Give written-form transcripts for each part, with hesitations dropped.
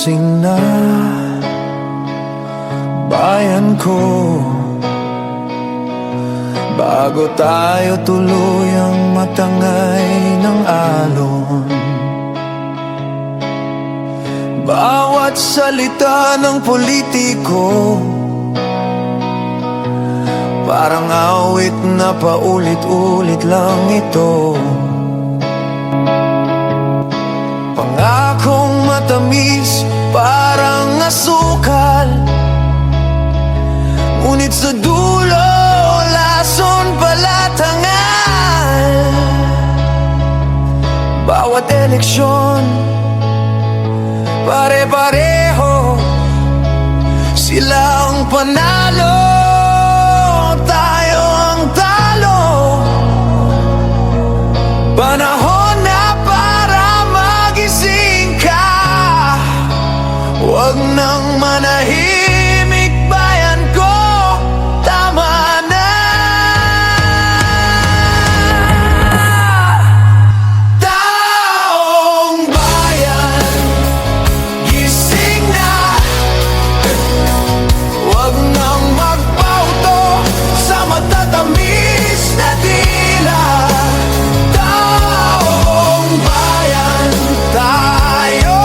Gising na, bayan ko, bago tayo tuluyang matangay ng alon. Bawat salita ng politiko parang awit na paulit-ulit lang ito. Pangakong matamis parang asukal, ngunit sa dulo lason palatangal. Bawat eleksyon pare-pareho, sila ang panalo, tayo ang talo. Panahon na para magising ka, huwag nang manahimik bayan ko, tama na. Taong bayan, gising na, huwag nang magpauto sa matatamis na dila. Taong bayan, tayo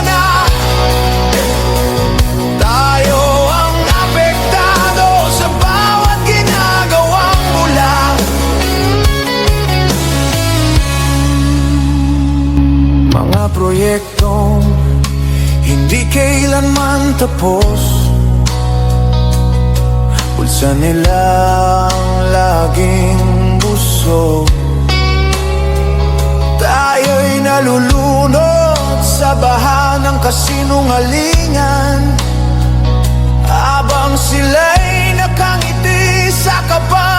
na, tayo ang apektado sa bawat ginagawang bula. Mga proyektong hindi kailanman tapos, pulsa nilang laging busog. Tayo'y nalulunod sa baha ng kasinungalingan, habang sila'y nakangiti sa kapal.